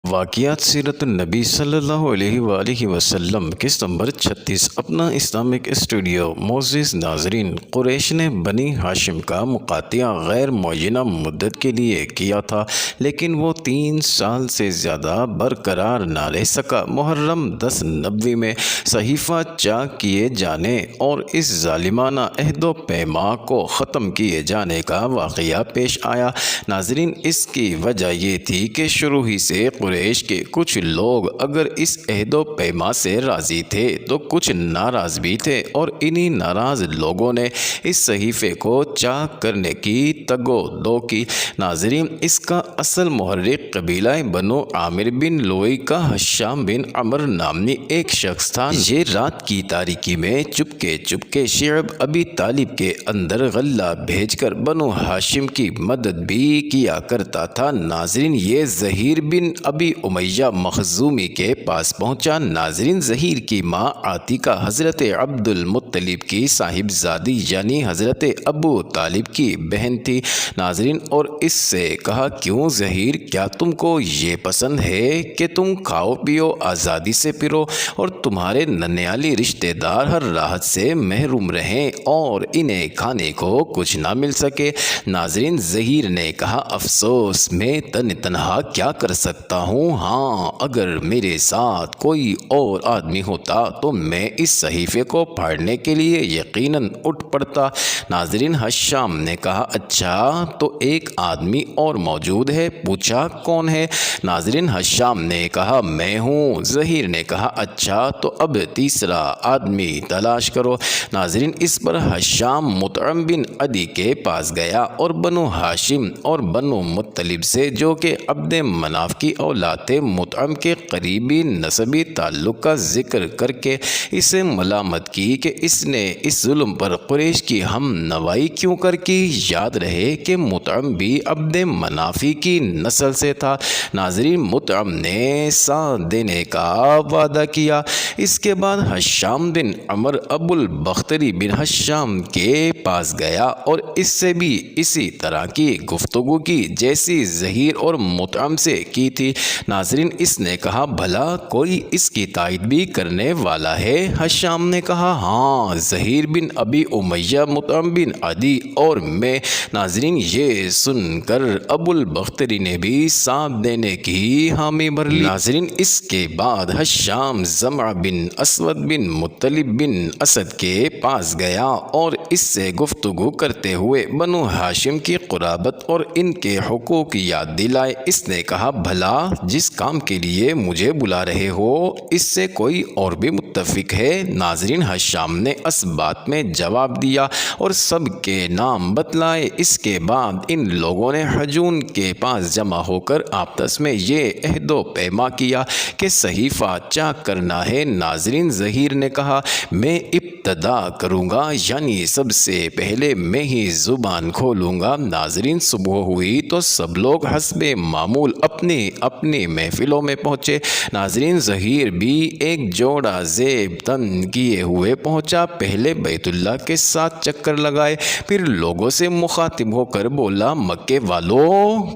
واقعات سیرت النبی صلی اللہ علیہ وآلہ وسلم قسط نمبر 36 اپنا اسلامک اسٹوڈیو۔ معزز ناظرین، قریش نے بنی ہاشم کا مقاطعہ غیر معینہ مدت کے لیے کیا تھا، لیکن وہ 3 سال سے زیادہ برقرار نہ رہ سکا۔ محرم 1090 میں صحیفہ چاک کیے جانے اور اس ظالمانہ عہد و پیما کو ختم کیے جانے کا واقعہ پیش آیا۔ ناظرین، اس کی وجہ یہ تھی کہ شروع ہی سے قریش کے کچھ لوگ اگر اس عہد و پیما سے راضی تھے تو کچھ ناراض بھی تھے، اور انہی ناراض لوگوں نے اس صحیفے کو چاک کرنے کی تگ و دو کی۔ ناظرین، اس کا اصل محرک قبیلہ بنو عامر بن لوئی کا ہشام بن عمر نامی ایک شخص تھا۔ یہ رات کی تاریکی میں چپکے شعب ابی طالب کے اندر غلہ بھیج کر بنو ہاشم کی مدد بھی کیا کرتا تھا۔ ناظرین، یہ زہیر بن ابی امیہ مخزومی کے پاس پہنچا۔ ناظرین، زہیر کی ماں عاتکہ حضرت عبد المطلب کی صاحبزادی یعنی حضرت ابو طالب کی بہن تھی۔ ناظرین، اور اس سے کہا، کیوں زہیر، کیا تم کو یہ پسند ہے کہ تم کھاؤ پیو آزادی سے پھرو اور تمہارے ننیالی رشتہ دار ہر راحت سے محروم رہیں اور انہیں کھانے کو کچھ نہ مل سکے؟ ناظرین، زہیر نے کہا، افسوس، میں تنہا کیا کر سکتا ہوں؟ ہاں، اگر میرے ساتھ کوئی اور آدمی ہوتا تو میں اس صحیفے کو پھاڑنے کے لیے یقیناً اٹھ پڑتا۔ ناظرین، ہشام نے کہا، اچھا، تو ایک آدمی اور موجود ہے؟ پوچھا، کون ہے؟ ناظرین، ہشام نے کہا، میں ہوں۔ زہیر نے کہا، اچھا، تو اب تیسرا آدمی تلاش کرو۔ ناظرین، اس پر ہشام مطعم بن عدی کے پاس گیا اور بنو ہاشم اور بنو مطلب سے، جو کہ عبد مناف کی اولاد تھے، مطعم کے قریبی نسبی تعلق کا ذکر کر کے اسے ملامت کی کہ اس نے اس ظلم پر قریش کی ہم نوائی کیوں کر کی؟ یاد رہے کہ مطعم بھی عبد منافی کی نسل سے تھا۔ ناظرین، مطعم نے ساتھ دینے کا وعدہ کیا۔ اس کے بعد ہشام بن عمر ابو البختری بن ہشام کے پاس گیا اور اس سے بھی اسی طرح کی گفتگو کی جیسی زہیر اور مطعم سے کی تھی۔ ناظرین، اس نے کہا، بھلا کوئی اس کی تائید بھی کرنے والا ہے؟ ہشام نے کہا، ہاں، زہیر بن ابی امیہ، مطعم بن عدی اور میں۔ ناظرین، یہ سن کر ابو البختری نے بھی ساتھ دینے کی حامی بھر لی۔ ناظرین، اس کے بعد ہشام زمع بن اسود بن مطلب بن اسد کے پاس گیا اور اس سے گفتگو کرتے ہوئے بنو ہاشم کی قرابت اور ان کے حقوق یاد دلائے۔ اس نے کہا، بھلا جس کام کے لیے مجھے بلا رہے ہو اس سے کوئی اور بھی متفق ہے؟ ناظرین، ہشام نے اس بات میں جواب دیا اور سب کے نام بتلائے۔ اس کے بعد ان لوگوں نے حجون کے پاس جمع ہو کر آپس میں یہ عہد و پیما کیا کہ صحیفہ چاک کرنا ہے۔ ناظرین، زہیر نے کہا، میں ابتدا کروں گا، یعنی سب سے پہلے میں ہی زبان کھولوں گا۔ ناظرین، صبح ہوئی تو سب لوگ حسب معمول اپنی محفلوں میں پہنچے۔ ناظرین، زہیر بھی ایک جوڑا زیب تن کیے ہوئے پہنچا۔ پہلے بیت اللہ کے 7 چکر لگائے، پھر لوگوں سے مخاطب ہو کر بولا، مکے والو،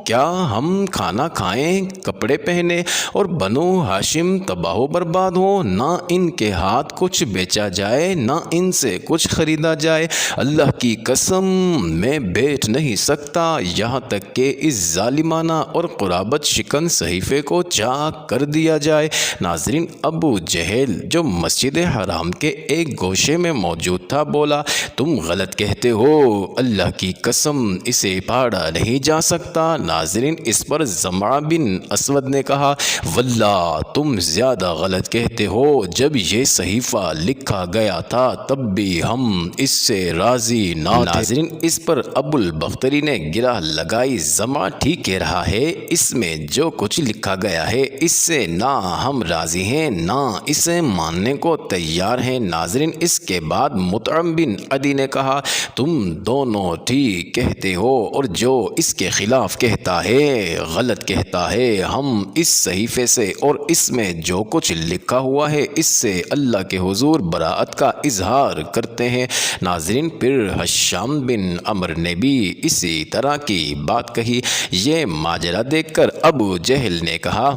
کیا ہم کھانا کھائیں، کپڑے پہنے اور بنو ہاشم تباہ و برباد ہو؟ نہ ان کے ہاتھ کچھ بیچا جائے، نہ ان سے کچھ خریدا جائے۔ اللہ کی قسم، میں بیٹھ نہیں سکتا یہاں تک کہ اس ظالمانہ اور قرابت شکن صحیفے کو چاک کر دیا جائے۔ ناظرین، ابو جہل جو مسجد حرام کے ایک گوشے میں موجود تھا بولا، تم غلط کہتے ہو، اللہ کی قسم اسے پھاڑا نہیں جا سکتا۔ ناظرین، اس پر زمع بن اسود نے کہا، واللہ تم زیادہ غلط کہتے ہو، جب یہ صحیفہ لکھا گیا تھا تب بھی ہم اس سے راضی نہ تھے۔ ناظرین، اس پر ابو البختری نے گرہ لگائی، زمع ٹھیک کہہ رہا ہے، اس میں جو کچھ لکھا گیا ہے اس سے نہ ہم راضی ہیں نہ اسے ماننے کو تیار ہیں۔ ناظرین، اس کے بعد مطعم بن عدی نے کہا، تم دونوں ٹھیک کہتے ہو اور جو اس کے خلاف کہتا ہے غلط کہتا ہے۔ ہم اس صحیفے سے اور اس میں جو کچھ لکھا ہوا ہے اس سے اللہ کے حضور براءت کا اظہار کرتے ہیں۔ ناظرین، پھر حشام بن عمر نے بھی اسی طرح کی بات کہی۔ یہ ماجرا دیکھ کر ابو جہل نے کہا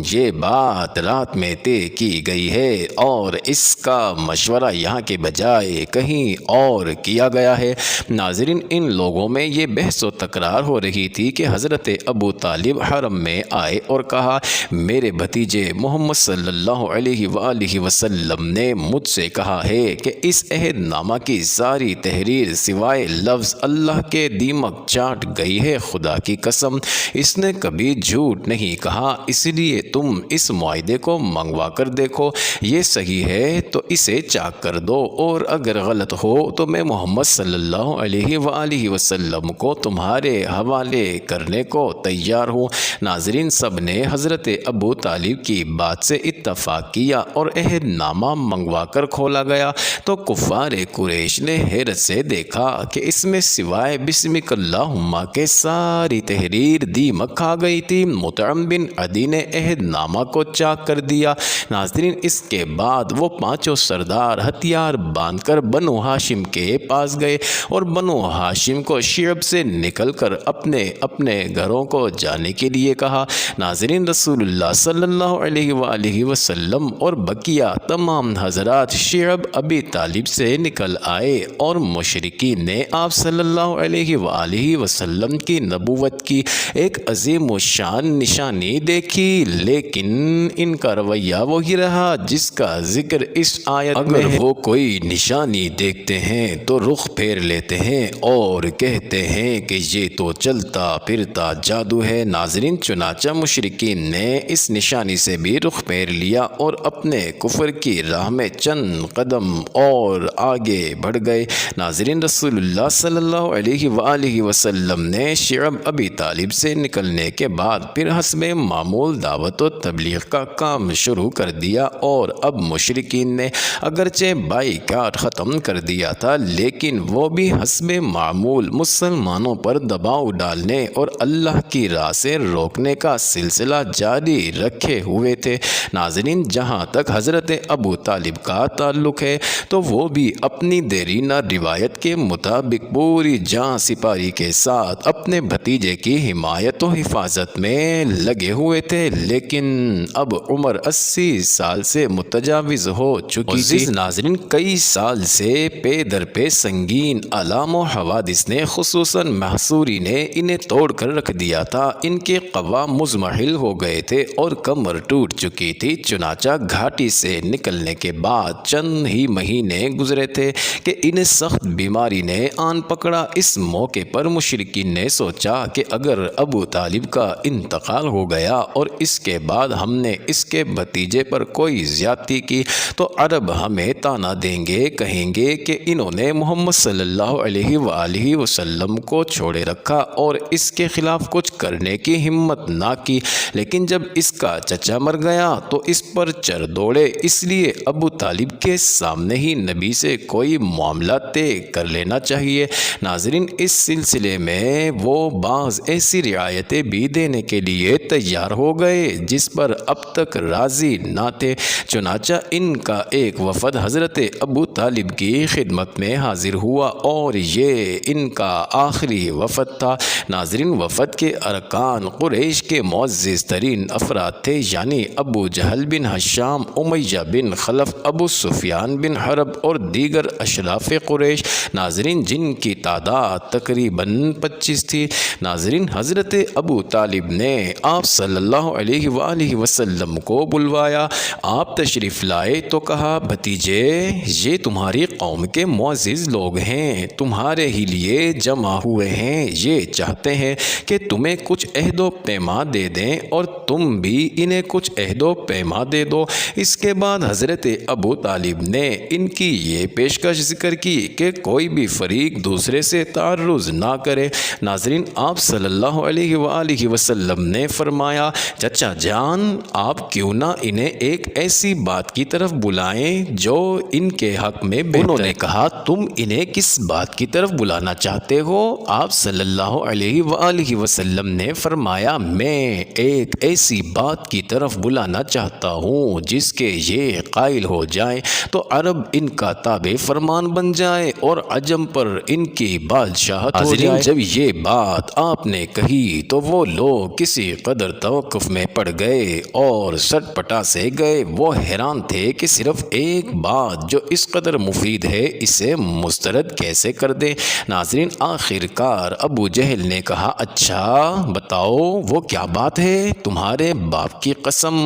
یہ بات رات میں طے کی گئی ہے اور اس کا مشورہ یہاں کے بجائے کہیں اور کیا گیا ہے۔ ناظرین، ان لوگوں میں یہ بحث و تکرار ہو رہی تھی کہ حضرت ابو طالب حرم میں آئے اور کہا میرے بھتیجے محمد صلی اللہ علیہ وآلہ وسلم نے مجھ سے کہا ہے کہ اس عہد نامہ کی ساری تحریر سوائے لفظ اللہ کے دیمک چاٹ گئی ہے۔ خدا کی قسم اس نے کبھی جھوٹ نہیں کہا، اس لیے تم اس معاہدے کو منگوا کر دیکھو، یہ صحیح ہے تو اسے چاک کر دو اور اگر غلط ہو تو میں محمد صلی اللہ علیہ وآلہ وسلم کو تمہارے حوالے کرنے کو تیار ہوں۔ ناظرین، سب نے حضرت ابو طالب کی بات سے اتفاق کیا اور عہد نامہ منگوا کر کھولا گیا تو کفار قریش نے حیرت سے دیکھا کہ اس میں سوائے بسمک اللہم کے ساری تحریر دیمک کھا گئی تھی۔ مطعم بن عدی نے عہد نامہ کو چاک کر دیا۔ ناظرین، اس کے بعد وہ پانچوں سردار ہتھیار باندھ کر بنو ہاشم کے پاس گئے اور بنو ہاشم کو شعب سے نکل کر اپنے اپنے گھروں کو جانے کے لیے کہا۔ ناظرین، رسول اللہ صلی اللہ علیہ وآلہ وسلم اور بقیہ تمام حضرات شعب ابی طالب سے نکل آئے اور مشرکین نے آپ صلی اللہ علیہ وآلہ وسلم کی نبوت کی ایک عظیم و شان نشانی دیکھی، لیکن ان کا رویہ وہی رہا جس کا ذکر اس آیت میں ہے۔ وہ کوئی نشانی دیکھتے ہیں تو رخ پھیر لیتے ہیں اور کہتے ہیں کہ یہ تو چلتا پھرتا جادو ہے۔ ناظرین، چنانچہ مشرکین نے اس نشانی سے بھی رخ پھیر لیا اور اپنے کفر کی راہ میں چند قدم اور آگے بڑھ گئے۔ ناظرین، رسول اللہ صلی اللہ علیہ وآلہ وسلم نے شعب ابی طالب سے نکلنے کے بعد پھر حسب معمول دعوت و تبلیغ کا کام شروع کر دیا اور اب مشرکین نے اگرچہ بائیکاٹ ختم کر دیا تھا لیکن وہ بھی حسب معمول مسلمانوں پر دباؤ ڈالنے اور اللہ کی راہ سے روکنے کا سلسلہ جاری رکھے ہوئے تھے۔ ناظرین، جہاں تک حضرت ابو طالب کا تعلق ہے تو وہ بھی اپنی دیرینہ روایت کے مطابق پوری جان سپاری کے ساتھ اپنے بھتیجے کی حمایت و حفاظت میں لگے ہوئے تھے، لیکن اب عمر 80 سال سے متجاوز ہو چکی تھی۔ ناظرین، کئی سال سے پے در پہ سنگین آلام و حوادث نے خصوصاً محصوری نے انہیں توڑ کر رکھ دیا تھا۔ ان کے قوام مزمحل ہو گئے تھے اور کمر ٹوٹ چکی تھی۔ چنانچہ گھاٹی سے نکلنے کے بعد چند ہی مہینے گزرے تھے کہ انہیں سخت بیماری نے آن پکڑا۔ اس موقع پر مشرکین نے سوچا کہ اگر ابو طالب کا انتقال ہو گیا اور اس کے بعد ہم نے اس کے بھتیجے پر کوئی زیادتی کی تو عرب ہمیں طعنہ دیں گے، کہیں گے کہ انہوں نے محمد صلی اللہ علیہ وآلہ وسلم کو چھوڑے رکھا اور اس کے خلاف کچھ کرنے کی ہمت نہ کی۔ لیکن جب اس کا چچا مر گیا تو اس پر چر دوڑے، اس لیے ابو طالب کے سامنے ہی نبی سے کوئی معاملہ طے کر لینا چاہیے۔ ناظرین، اس سلسلے میں وہ بعض ایسی رعایتیں بھی دینے کے لیے تیار ہو گئے جس پر اب تک راضی نہ تھے۔ چنانچہ ان کا ایک وفد حضرت ابو طالب کی خدمت میں حاضر ہوا اور یہ ان کا آخری وفد تھا۔ ناظرین، وفد کے ارکان قریش کے معزز ترین افراد تھے، یعنی ابو جہل بن ہشام، امیہ بن خلف، ابو سفیان بن حرب اور دیگر اشراف قریش۔ ناظرین، جن کی تعداد تقریباً 25 تھی۔ ناظرین، حضرت ابو طالب نے آپ صلی اللہ علیہ وآلہ وسلم کو بلوایا۔ آپ تشریف لائے تو کہا بھتیجے، یہ تمہاری قوم کے معزز لوگ ہیں، تمہارے ہی لیے جمع ہوئے ہیں، یہ چاہتے ہیں کہ تمہیں کچھ عہد و پیما دے دیں اور تم بھی انہیں کچھ عہد و پیما دے دو۔ اس کے بعد حضرت ابو طالب نے ان کی یہ پیشکش ذکر کی کہ کوئی بھی فریق دوسرے سے تعرض نہ کرے۔ ناظرین، آپ صلی اللہ علیہ وآلہ وسلم نے فرمایا چچا جان، آپ کیوں نہ انہیں ایک ایسی بات کی طرف بلائیں جو ان کے حق میں بہتر ہے۔ انہوں نے کہا تم انہیں کس بات کی طرف بلانا چاہتے ہو؟ آپ صلی اللہ علیہ وآلہ وسلم نے فرمایا میں ایک ایسی بات کی طرف بلانا چاہتا ہوں جس کے یہ قائل ہو جائیں تو تو عرب ان کا تابع فرمان بن جائے اور عجم پر ان کی بادشاہت ہو جائے۔ جب یہ بات آپ نے کہی تو وہ لوگ کسی قدر توقف میں پڑ گئے اور سٹ پٹا سے گئے۔ وہ حیران تھے کہ صرف ایک بات جو اس قدر مفید ہے اسے مسترد کیسے کر دیں۔ ناظرین، آخر کار ابو جہل نے کہا، اچھا بتاؤ وہ کیا بات ہے؟ تمہارے باپ کی قسم،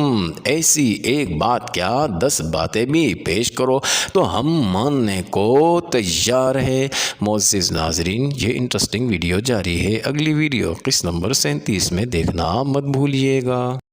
ایسی ایک بات کیا 10 باتیں بھی پیش کرو تو ہم ماننے کو تیار ہے۔ معزز ناظرین، یہ انٹرسٹنگ ویڈیو جاری ہے، اگلی ویڈیو قسط نمبر 37 میں دیکھنا مت بھولیے گا۔